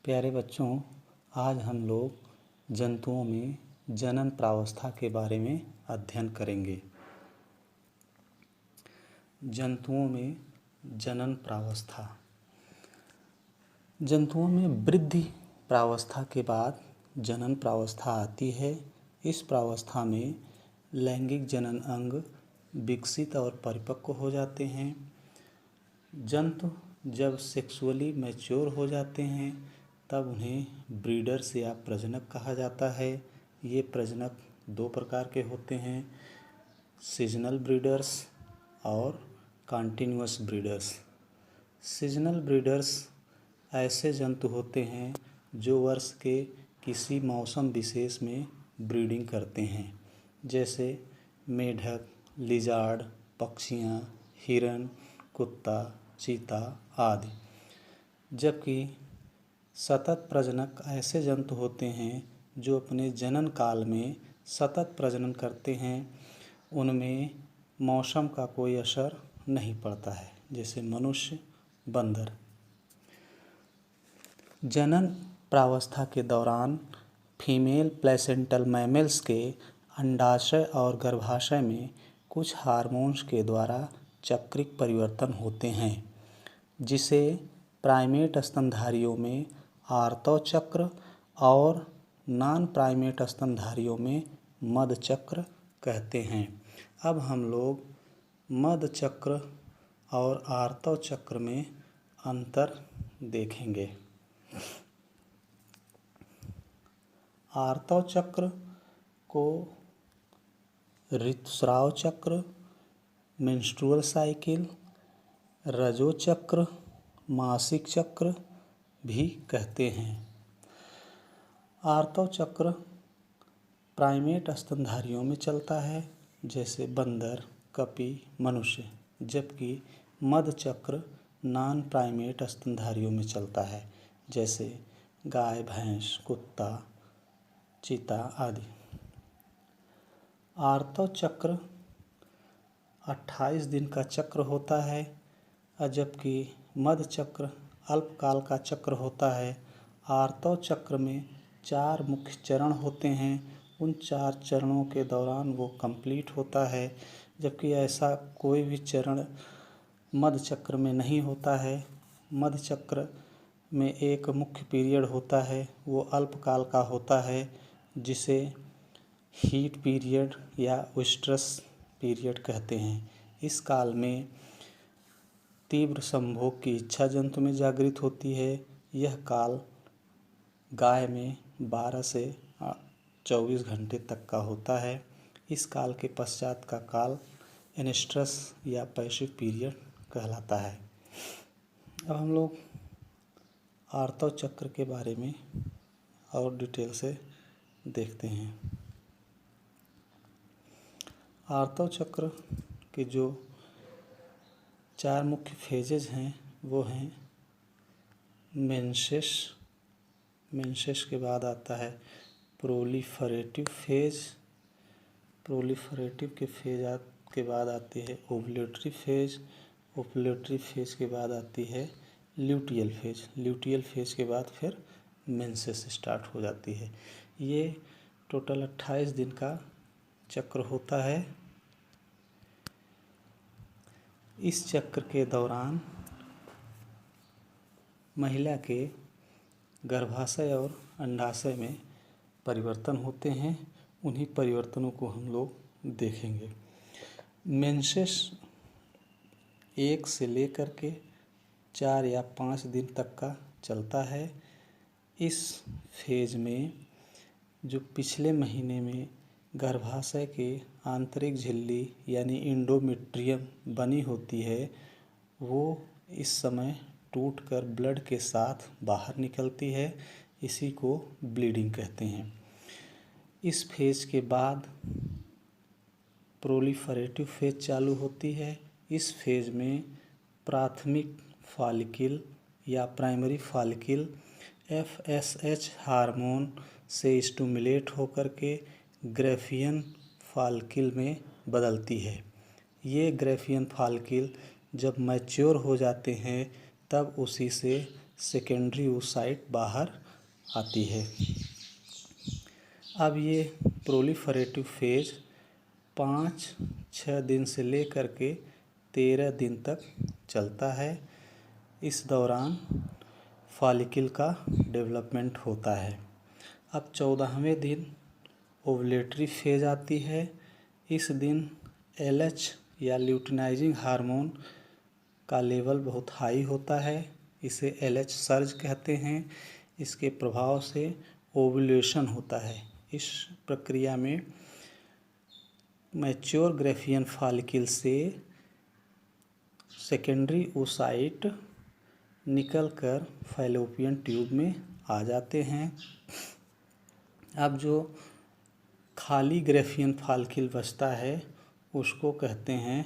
प्यारे बच्चों, आज हम लोग जंतुओं में जनन प्रावस्था के बारे में अध्ययन करेंगे। जंतुओं में जनन प्रावस्था। जंतुओं में वृद्धि प्रावस्था के बाद जनन प्रावस्था आती है। इस प्रावस्था में लैंगिक जनन अंग विकसित और परिपक्व हो जाते हैं। जंतु जब सेक्सुअली मैच्योर हो जाते हैं तब उन्हें ब्रीडर्स या प्रजनक कहा जाता है। ये प्रजनक दो प्रकार के होते हैं, सीजनल ब्रीडर्स और कॉन्टिन्यूअस ब्रीडर्स। सीजनल ब्रीडर्स ऐसे जंतु होते हैं जो वर्ष के किसी मौसम विशेष में ब्रीडिंग करते हैं, जैसे मेढक, लिजार्ड, पक्षियाँ, हिरन, कुत्ता, चीता आदि। जबकि सतत प्रजनक ऐसे जंतु होते हैं जो अपने जनन काल में सतत प्रजनन करते हैं। उनमें मौसम का कोई असर नहीं पड़ता है, जैसे मनुष्य, बंदर। जनन प्रावस्था के दौरान फीमेल प्लेसेंटल मैमल्स के अंडाशय और गर्भाशय में कुछ हार्मोन्स के द्वारा चक्रिक परिवर्तन होते हैं, जिसे प्राइमेट स्तनधारियों में आर्तव चक्र और नॉन प्राइमेट स्तनधारियों में मध चक्र कहते हैं। अब हम लोग मध चक्र और आर्तव चक्र में अंतर देखेंगे। आर्तव चक्र को ऋतुस्राव चक्र, मेंस्ट्रुअल साइकिल, रजो चक्र, मासिक चक्र भी कहते हैं। आर्तव चक्र प्राइमेट स्तनधारियों में चलता है, जैसे बंदर, कपी, मनुष्य, जबकि मध चक्र नॉन प्राइमेट स्तनधारियों में चलता है, जैसे गाय, भैंस, कुत्ता, चीता आदि। आर्तव चक्र 28 दिन का चक्र होता है, जबकि मध चक्र अल्पकाल का चक्र होता है। आर्तव चक्र में 4 मुख्य चरण होते हैं। उन 4 चरणों के दौरान वो कंप्लीट होता है, जबकि ऐसा कोई भी चरण मध चक्र में नहीं होता है। मध चक्र में एक मुख्य पीरियड होता है, वो अल्पकाल का होता है, जिसे हीट पीरियड या ओइस्ट्रस पीरियड कहते हैं। इस काल में तीव्र संभोग की इच्छा जंतु में जागृत होती है। यह काल गाय में 12 से 24 घंटे तक का होता है। इस काल के पश्चात का काल एनेस्ट्रस या पैसिव पीरियड कहलाता है। अब हम लोग आर्तव चक्र के बारे में और डिटेल से देखते हैं। आर्तव चक्र के जो 4 मुख्य फेजेज हैं वो हैं मेंसेस। मेंसेस के बाद आता है प्रोलिफरेटिव फेज। प्रोलिफरेटिव के फेज के बाद आती है ओव्यूलेटरी फेज। ओव्यूलेटरी फेज के बाद आती है ल्यूटियल फेज। ल्यूटियल फेज के बाद फिर मेंसेस स्टार्ट हो जाती है। ये टोटल 28 दिन का चक्र होता है। इस चक्र के दौरान महिला के गर्भाशय और अंडाशय में परिवर्तन होते हैं। उन्हीं परिवर्तनों को हम लोग देखेंगे। मेंसेस 1 से लेकर के 4 या 5 दिन तक का चलता है। इस फेज में जो पिछले महीने में गर्भाशय के आंतरिक झिल्ली यानी इंडोमेट्रियम बनी होती है, वो इस समय टूटकर ब्लड के साथ बाहर निकलती है। इसी को ब्लीडिंग कहते हैं। इस फेज के बाद प्रोलिफरेटिव फेज चालू होती है। इस फेज में प्राथमिक फॉलिकल या प्राइमरी फॉलिकल FSH हार्मोन से स्टिमुलेट होकर के ग्रैफियन फॉलिकल में बदलती है। ये ग्रैफियन फॉलिकल जब मैच्योर हो जाते हैं तब उसी से सेकेंडरी oocyte बाहर आती है। अब ये प्रोलिफरेटिव फेज 5-6 दिन से लेकर के 13 दिन तक चलता है। इस दौरान फॉलिकल का डेवलपमेंट होता है। अब 14वें दिन ओवुलेटरी फेज आती है। इस दिन LH या ल्यूटिनाइजिंग हार्मोन का लेवल बहुत हाई होता है। इसे LH सर्ज कहते हैं। इसके प्रभाव से ओवुलेशन होता है। इस प्रक्रिया में मैच्योर ग्राफियन फॉलिकल से सेकेंडरी oocyte निकलकर फैलोपियन ट्यूब में आ जाते हैं। अब जो खाली ग्राफियन फॉलिकल बचता है उसको कहते हैं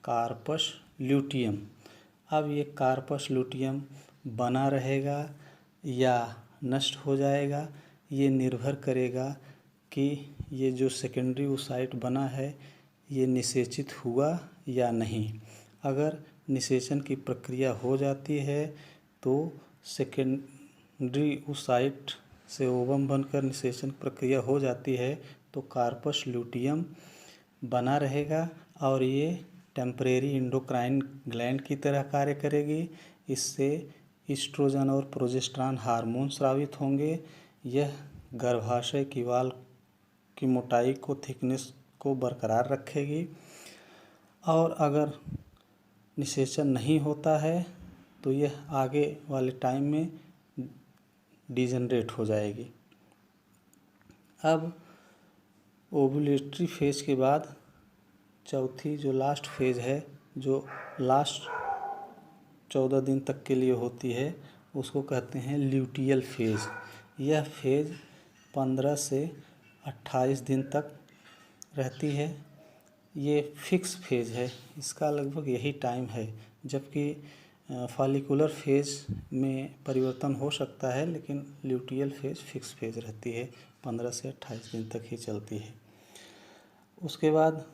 कार्पस ल्यूटियम। अब ये कार्पस ल्यूटियम बना रहेगा या नष्ट हो जाएगा, ये निर्भर करेगा कि ये जो सेकेंडरी oocyte बना है ये निषेचित हुआ या नहीं। अगर निषेचन की प्रक्रिया हो जाती है तो सेकेंडरी oocyte से ओवम बनकर निषेचन प्रक्रिया हो जाती है तो कार्पस ल्यूटियम बना रहेगा और ये टेम्परेरी इंडोक्राइन ग्लैंड की तरह कार्य करेगी। इससे ईस्ट्रोजन और प्रोजेस्टेरॉन हार्मोन स्रावित होंगे। यह गर्भाशय की वाल की मोटाई को, थिकनेस को बरकरार रखेगी। और अगर निषेचन नहीं होता है तो यह आगे वाले टाइम में डिजनरेट हो जाएगी। अब ओवुलेटरी फेज के बाद चौथी जो लास्ट फेज है, जो लास्ट 14 दिन तक के लिए होती है, उसको कहते हैं ल्यूटियल फेज। यह फेज 15 से 28 दिन तक रहती है। ये फिक्स फेज है, इसका लगभग यही टाइम है। जबकि फॉलिकुलर फेज में परिवर्तन हो सकता है, लेकिन ल्यूटियल फेज फिक्स फेज रहती है, 15 से 28 दिन तक ही चलती है। उसके बाद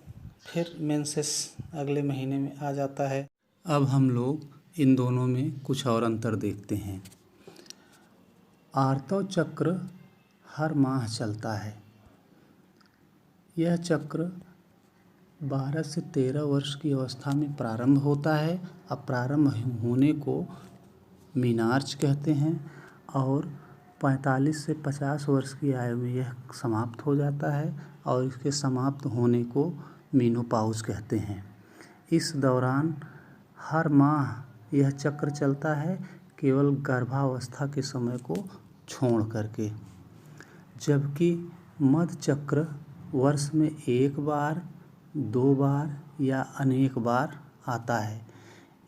फिर मेंसेस अगले महीने में आ जाता है। अब हम लोग इन दोनों में कुछ और अंतर देखते हैं। आर्तव चक्र हर माह चलता है। यह चक्र 12 से 13 वर्ष की अवस्था में प्रारंभ होता है। अब प्रारंभ होने को मीनार्च कहते हैं और 45 से 50 वर्ष की आयु में यह समाप्त हो जाता है और इसके समाप्त होने को मीनोपॉज कहते हैं। इस दौरान हर माह यह चक्र चलता है, केवल गर्भावस्था के समय को छोड़ करके। जबकि मध चक्र वर्ष में 1 बार, 2 बार या अनेक बार आता है।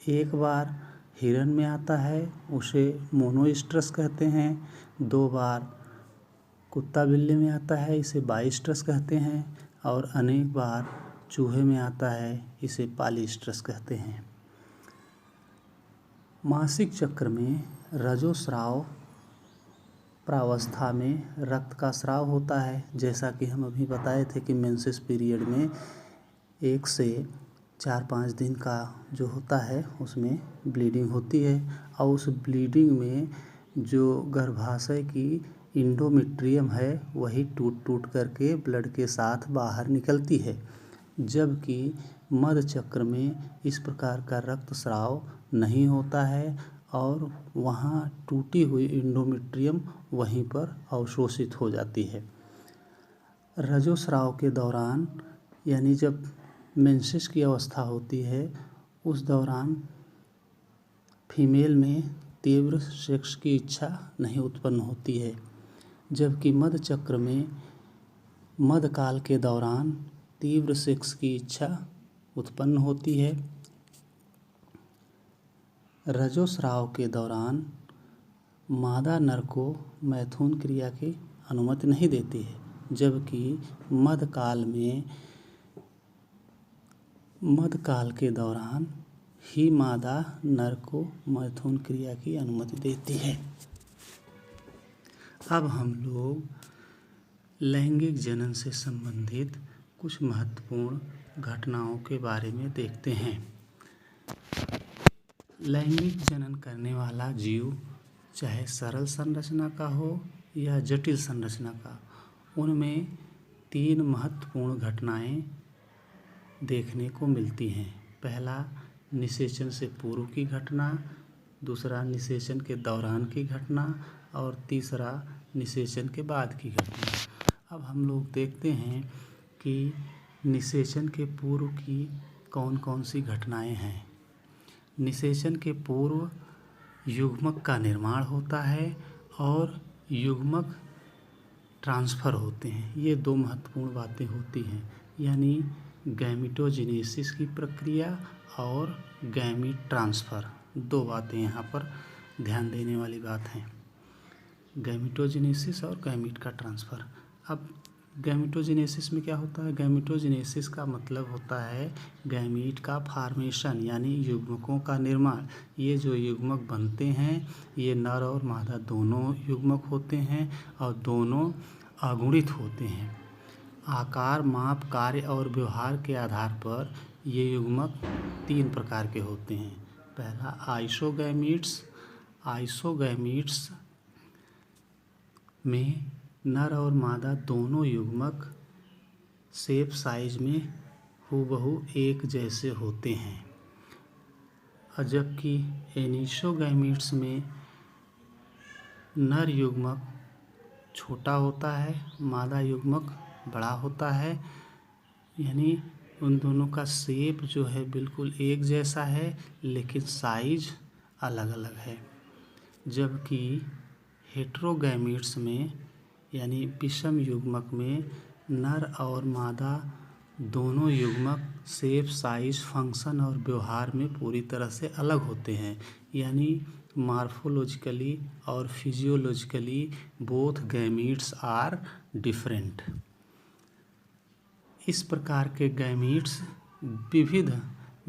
1 बार हिरन में आता है, उसे मोनोइस्ट्रस कहते हैं। 2 बार कुत्ता बिल्ली में आता है, इसे बाइस्ट्रस कहते हैं। और अनेक बार चूहे में आता है, इसे पॉलीस्ट्रस कहते हैं। मासिक चक्र में रजोस्राव प्रावस्था में रक्त का स्राव होता है। जैसा कि हम अभी बताए थे कि मेंसेस पीरियड में 1 से 4-5 दिन का जो होता है उसमें ब्लीडिंग होती है और उस ब्लीडिंग में जो गर्भाशय की इंडोमेट्रियम है वही टूट टूट करके ब्लड के साथ बाहर निकलती है। जबकि मध चक्र में इस प्रकार का रक्तस्राव नहीं होता है और वहाँ टूटी हुई इंडोमेट्रियम वहीं पर अवशोषित हो जाती है। रजोस्राव के दौरान यानी जब मेंसेस की अवस्था होती है उस दौरान फीमेल में तीव्र सेक्स की इच्छा नहीं उत्पन्न होती है। जबकि मध चक्र में मधकाल के दौरान तीव्र सेक्स की इच्छा उत्पन्न होती है। रजोस्राव के दौरान मादा नर को मैथुन क्रिया की अनुमति नहीं देती है, जबकि मधकाल के दौरान ही मादा नर को मैथुन क्रिया की अनुमति देती है। अब हम लोग लैंगिक जनन से संबंधित कुछ महत्वपूर्ण घटनाओं के बारे में देखते हैं। लैंगिक जनन करने वाला जीव चाहे सरल संरचना का हो या जटिल संरचना का, उनमें 3 महत्वपूर्ण घटनाएं देखने को मिलती हैं। पहला, निषेचन से पूर्व की घटना, दूसरा निषेचन के दौरान की घटना और तीसरा निषेचन के बाद की घटना। अब हम लोग देखते हैं कि निषेचन के पूर्व की कौन कौन सी घटनाएं हैं। निषेचन के पूर्व युग्मक का निर्माण होता है और युग्मक ट्रांसफ़र होते हैं। ये 2 महत्वपूर्ण बातें होती हैं, यानी गैमेटोजेनेसिस की प्रक्रिया और गैमीट ट्रांसफ़र। 2 बातें यहाँ पर ध्यान देने वाली बात हैं, गैमेटोजेनेसिस और गैमीट का ट्रांसफ़र। अब गैमेटोजेनेसिस में क्या होता है? गैमेटोजेनेसिस का मतलब होता है गैमीट का फॉर्मेशन, यानी युग्मकों का निर्माण। ये जो युग्मक बनते हैं ये नर और मादा दोनों युग्मक होते हैं और दोनों अगुणित होते हैं। आकार, माप, कार्य और व्यवहार के आधार पर ये युग्मक 3 प्रकार के होते हैं। पहला, आइसोगैमीट्स। आइसोगैमीट्स में नर और मादा दोनों युग्मक शेप साइज में हूबहू एक जैसे होते हैं, जबकि एनिसोगैमीट्स में नर युग्मक छोटा होता है, मादा युग्मक बड़ा होता है, यानी उन दोनों का शेप जो है बिल्कुल एक जैसा है लेकिन साइज अलग अलग है। जबकि हेटेरोगैमीट्स में यानी विषम युग्मक में नर और मादा दोनों युग्मक शेप, साइज, फंक्शन और व्यवहार में पूरी तरह से अलग होते हैं, यानी मॉर्फोलॉजिकली और physiologically both gametes are different. इस प्रकार के गैमीट्स विविध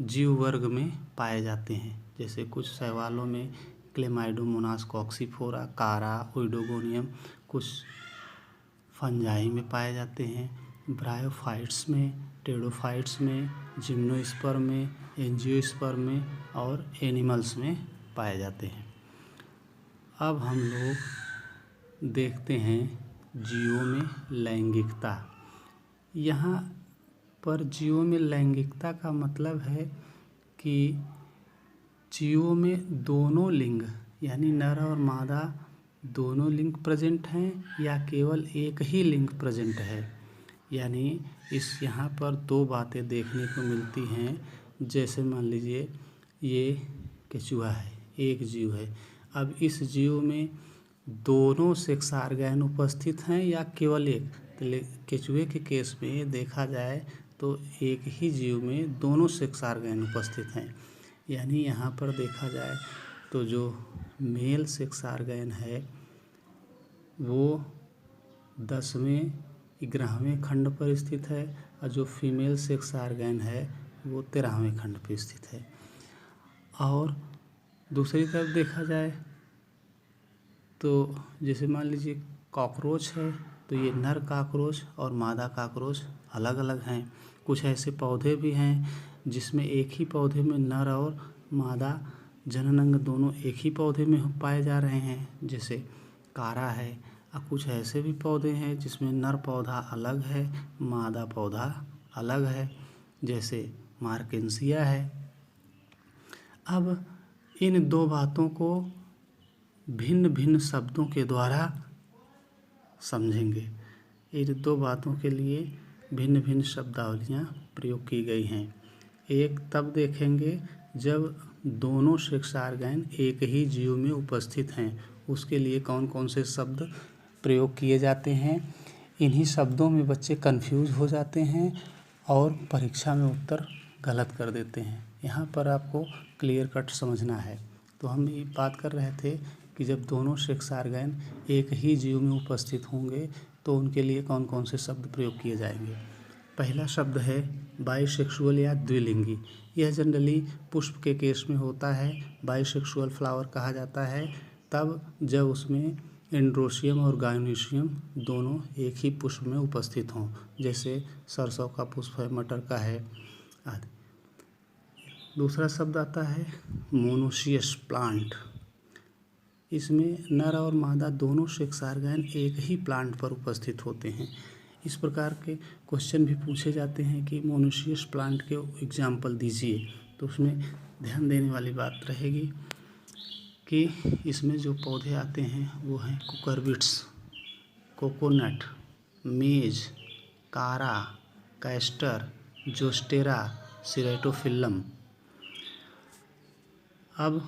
जीव वर्ग में पाए जाते हैं, जैसे कुछ शैवालों में क्लेमाइडोमोनास कॉक्सीफोरा, कारा, ओइडोगोनियम, कुछ फंजाई में पाए जाते हैं, ब्रायोफाइट्स में, टेरोडोफाइट्स में, जिम्नोस्पर्म में, एंजियोस्पर्म में और एनिमल्स में पाए जाते हैं। अब हम लोग देखते हैं जीवों में लैंगिकता। यहाँ पर जीवों में लैंगिकता का मतलब है कि जीवों में दोनों लिंग यानी नर और मादा दोनों लिंग प्रेजेंट हैं या केवल एक ही लिंग प्रेजेंट है। यानी इस यहाँ पर 2 बातें देखने को मिलती हैं, जैसे मान लीजिए ये केचुआ है, एक जीव है। अब इस जीव में दोनों सेक्स ऑर्गन उपस्थित हैं या केवल एक? केचुए के केस में देखा जाए तो एक ही जीव में दोनों सेक्स ऑर्गन उपस्थित हैं, यानी यहाँ पर देखा जाए तो जो मेल सेक्स ऑर्गन है वो 10वें 11वें खंड पर स्थित है और जो फीमेल सेक्स ऑर्गन है वो 13वें खंड पर स्थित है। और दूसरी तरफ देखा जाए तो जैसे मान लीजिए कॉकरोच है तो ये नर कॉकरोच और मादा कॉकरोच अलग अलग हैं। कुछ ऐसे पौधे भी हैं जिसमें एक ही पौधे में नर और मादा जनन अंग दोनों एक ही पौधे में पाए जा रहे हैं, जैसे कारा है। और कुछ ऐसे भी पौधे हैं जिसमें नर पौधा अलग है, मादा पौधा अलग है, जैसे मार्केंसिया है। अब इन 2 बातों को भिन्न भिन्न शब्दों के द्वारा समझेंगे। इन 2 बातों के लिए भिन्न भिन्न शब्दावलियाँ प्रयोग की गई हैं। एक तब देखेंगे जब दोनों सेक्स ऑर्गन एक ही जीव में उपस्थित हैं, उसके लिए कौन कौन से शब्द प्रयोग किए जाते हैं। इन्हीं शब्दों में बच्चे कंफ्यूज हो जाते हैं और परीक्षा में उत्तर गलत कर देते हैं। यहाँ पर आपको क्लियर कट समझना है। तो हम ये बात कर रहे थे कि जब दोनों सेक्स ऑर्गन एक ही जीव में उपस्थित होंगे तो उनके लिए कौन कौन से शब्द प्रयोग किए जाएंगे। पहला शब्द है बाइसेक्सुअल या द्विलिंगी। यह जनरली पुष्प के केस में होता है। बाइसेक्सुअल फ्लावर कहा जाता है तब जब उसमें एंड्रोसियम और गायनोसियम दोनों एक ही पुष्प में उपस्थित हों, जैसे सरसों का पुष्प है, मटर का है आदि। दूसरा शब्द आता है मोनोसियस प्लांट। इसमें नर और मादा दोनों सेक्स ऑर्गन एक ही प्लांट पर उपस्थित होते हैं। इस प्रकार के क्वेश्चन भी पूछे जाते हैं कि मोनोसियस प्लांट के एग्जाम्पल दीजिए, तो उसमें ध्यान देने वाली बात रहेगी कि इसमें जो पौधे आते हैं वो हैं कुकुरबिट्स, कोकोनट, मेज, कारा, कैस्टर, जोस्टेरा, सिरेटोफिल्लम। अब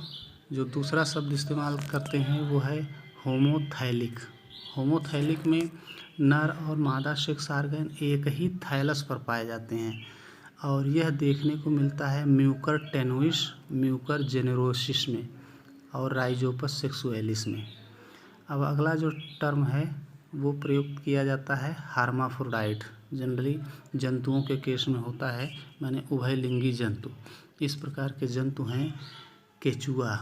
जो दूसरा शब्द इस्तेमाल करते हैं वो है होमोथैलिक। होमोथैलिक में नर और मादा सेक्स ऑर्गन एक ही थाइलस पर पाए जाते हैं और यह देखने को मिलता है म्यूकर टेनुइस, म्यूकर जेनेरोसिस में और राइजोपस सेक्सुएलिस में। अब अगला जो टर्म है वो प्रयुक्त किया जाता है हर्माफ्रोडाइट। जनरली जंतुओं के केस में होता है, माने उभयलिंगी जंतु। इस प्रकार के जंतु हैं केचुआ,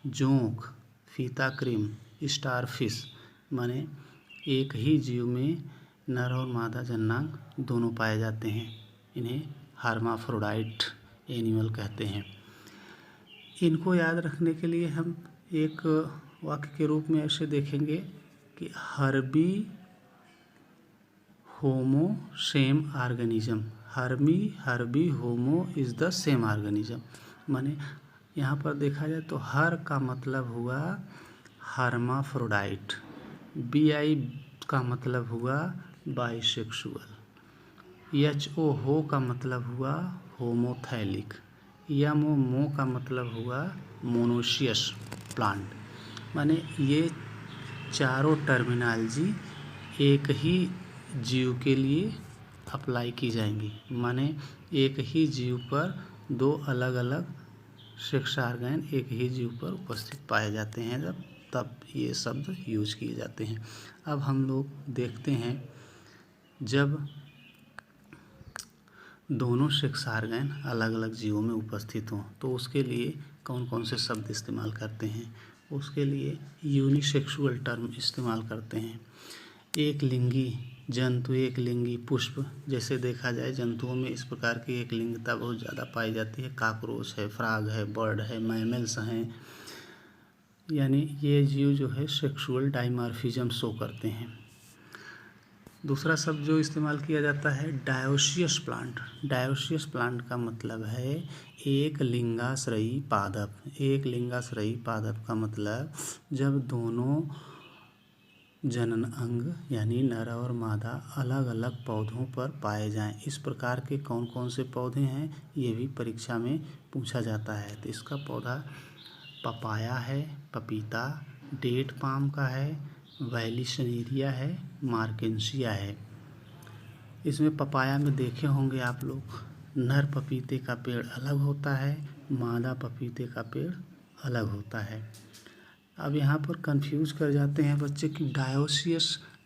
जोंक, फीताक्रिम, स्टारफिश, माने एक ही जीव में नर और मादा जननांग दोनों पाए जाते हैं। इन्हें हर्माफ्रोडाइट एनिमल कहते हैं। इनको याद रखने के लिए हम एक वाक्य के रूप में ऐसे देखेंगे कि herbi homo same organism. Herbi homo is the same organism. माने यहाँ पर देखा जाए तो हर का मतलब हुआ हर्माफ्रोडाइट, BI का मतलब हुआ बाइसेक्सुअल, HO हो का मतलब हुआ होमोथैलिक, MO का मतलब हुआ मोनोसियस प्लांट। माने ये चारों टर्मिनोलॉजी एक ही जीव के लिए अप्लाई की जाएंगी। माने एक ही जीव पर दो अलग अलग सेक्स ऑर्गन एक ही जीव पर उपस्थित पाए जाते हैं तब ये शब्द यूज किए जाते हैं। अब हम लोग देखते हैं जब दोनों सेक्स ऑर्गन अलग अलग जीवों में उपस्थित हों तो उसके लिए कौन कौन से शब्द इस्तेमाल करते हैं। उसके लिए यूनिसेक्सुअल टर्म इस्तेमाल करते हैं। एक लिंगी जंतु, एक लिंगी पुष्प, जैसे देखा जाए जंतुओं में इस प्रकार की एक लिंगता बहुत ज़्यादा पाई जाती है। काकरोच है, फ्रॉग है, बर्ड है, मैमल्स हैं, यानी ये जीव जो है सेक्सुअल डाइमॉर्फिज्म शो करते हैं। दूसरा शब्द जो इस्तेमाल किया जाता है डायोसियस प्लांट। डायोसियस प्लांट का मतलब है एक लिंगाश्रयी पादप। एक लिंगाश्रयी पादप का मतलब जब दोनों जनन अंग यानी नर और मादा अलग अलग पौधों पर पाए जाएं। इस प्रकार के कौन कौन से पौधे हैं ये भी परीक्षा में पूछा जाता है। तो इसका पौधा पपाया है, पपीता, डेट पाम का है, वैलिसनेरिया है, मार्केंसिया है। इसमें पपाया में देखे होंगे आप लोग नर पपीते का पेड़ अलग होता है, मादा पपीते का पेड़ अलग होता है। अब यहाँ पर कंफ्यूज कर जाते हैं बच्चे कि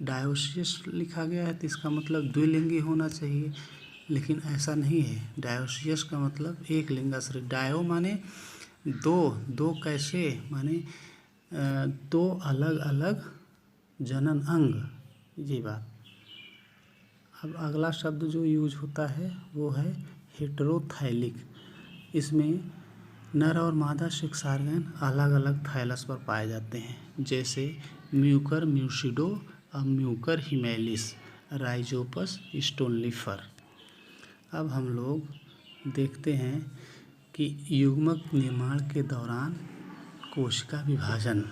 डायोसियस लिखा गया है तो इसका मतलब द्विलिंगी होना चाहिए, लेकिन ऐसा नहीं है। डायोसियस का मतलब एक लिंगाश्रय। डायो माने दो कैसे, माने दो अलग अलग जनन अंग, ये बात। अब अगला शब्द जो यूज होता है वो है हेटेरोथैलिक। इसमें नर और मादा सेक्स ऑर्गन अलग अलग थाइलस पर पाए जाते हैं, जैसे म्यूकर म्यूसिडो और म्यूकर हिमेलिस, राइजोपस स्टोनलीफर। अब हम लोग देखते हैं कि युग्मक निर्माण के दौरान कोशिका विभाजन।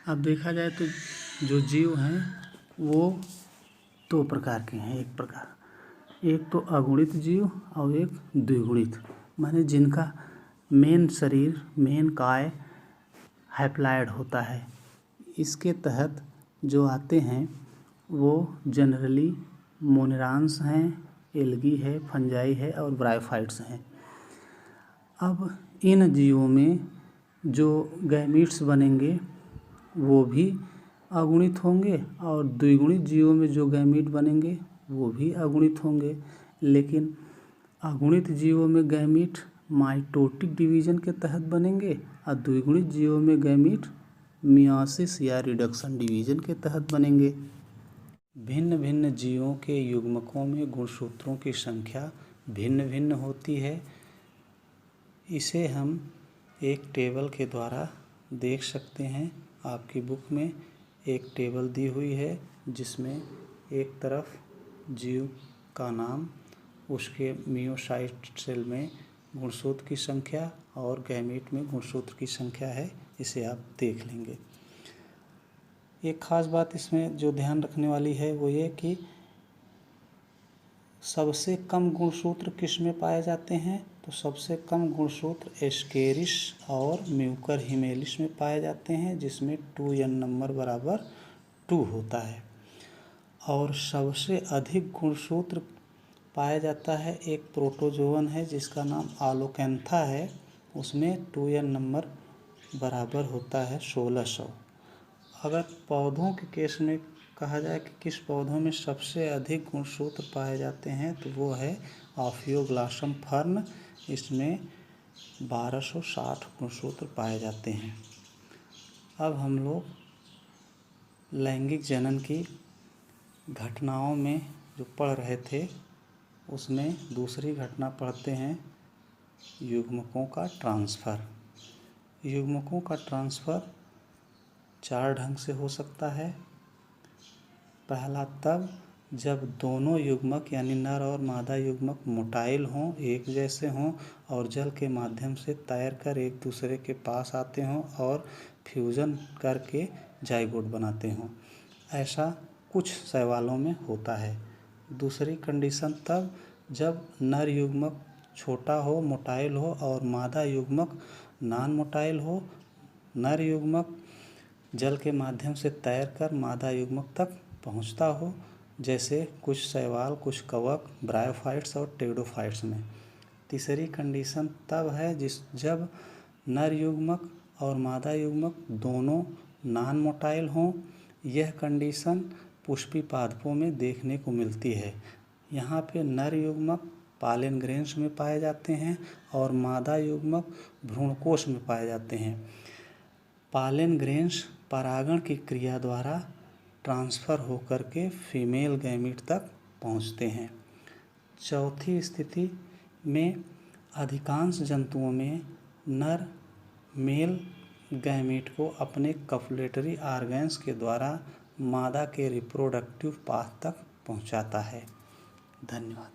अब देखा जाए तो जो जीव हैं वो दो प्रकार के हैं। एक तो अगुणित जीव और एक द्विगुणित, माने जिनका मेन काय हैप्लॉइड होता है। इसके तहत जो आते हैं वो जनरली मोनेरान्स हैं, एल्गी है, फंजाई है और ब्रायोफाइट्स हैं। अब इन जीवों में जो गैमीट्स बनेंगे वो भी अगुणित होंगे और द्विगुणित जीवों में जो गैमीट बनेंगे वो भी अगुणित होंगे। लेकिन अगुणित जीवों में गैमीट माइटोटिक डिवीजन के तहत बनेंगे और द्विगुणित जीवों में गैमीट मियोसिस या रिडक्शन डिवीजन के तहत बनेंगे। भिन्न भिन्न जीवों के युग्मकों में गुणसूत्रों की संख्या भिन्न भिन्न होती है। इसे हम एक टेबल के द्वारा देख सकते हैं आपकी बुक में एक टेबल दी हुई है जिसमें एक तरफ जीव का नाम, उसके मियोसाइट सेल में गुणसूत्र की संख्या और गैमीट में गुणसूत्र की संख्या है। इसे आप देख लेंगे। एक खास बात इसमें जो ध्यान रखने वाली है वो ये कि सबसे कम गुणसूत्र किस में पाए जाते हैं, तो सबसे कम गुणसूत्र एस्केरिस और म्यूकर हिमेलिस में पाए जाते हैं, जिसमें 2n नंबर बराबर 2 होता है। और सबसे अधिक गुणसूत्र पाया जाता है एक प्रोटोजोवन है जिसका नाम आलोकैंथा है, उसमें 2n नंबर बराबर होता है 1600। अगर पौधों के केस में कहा जाए कि किस पौधों में सबसे अधिक गुणसूत्र पाए जाते हैं, तो वो है ऑफियोग्लासम फर्न, इसमें 1260 गुणसूत्र पाए जाते हैं। अब हम लोग लैंगिक जनन की घटनाओं में जो पढ़ रहे थे उसमें दूसरी घटना पढ़ते हैं, युग्मकों का ट्रांसफ़र। युग्मकों का ट्रांसफ़र 4 ढंग से हो सकता है। पहला तब जब दोनों युग्मक यानी नर और मादा युग्मक मोटाइल हों, एक जैसे हों और जल के माध्यम से तैरकर एक दूसरे के पास आते हों और फ्यूजन करके जाइगोट बनाते हों। ऐसा कुछ शैवालों में होता है। दूसरी कंडीशन तब जब नर युग्मक छोटा हो, मोटाइल हो और मादा युग्मक नॉन मोटाइल हो। नर युग्मक जल के माध्यम से तैरकर मादा युग्मक तक पहुंचता हो, जैसे कुछ शैवाल, कुछ कवक, ब्रायोफाइट्स और टेरिडोफाइट्स में। तीसरी कंडीशन तब है जब नर युग्मक और मादा युग्मक दोनों नॉन मोटाइल हों। यह कंडीशन पुष्पी पादपों में देखने को मिलती है। यहाँ पे नर युग्मक पालन ग्रेन्स में पाए जाते हैं और मादा युग्मक भ्रूणकोश में पाए जाते हैं। पालन ग्रेन्स परागण की क्रिया द्वारा ट्रांसफ़र होकर के फीमेल गैमीट तक पहुँचते हैं। चौथी स्थिति में अधिकांश जंतुओं में नर मेल गैमीट को अपने कॉपुलेटरी ऑर्गन्स के द्वारा मादा के रिप्रोडक्टिव पाथ तक पहुंचाता है। धन्यवाद।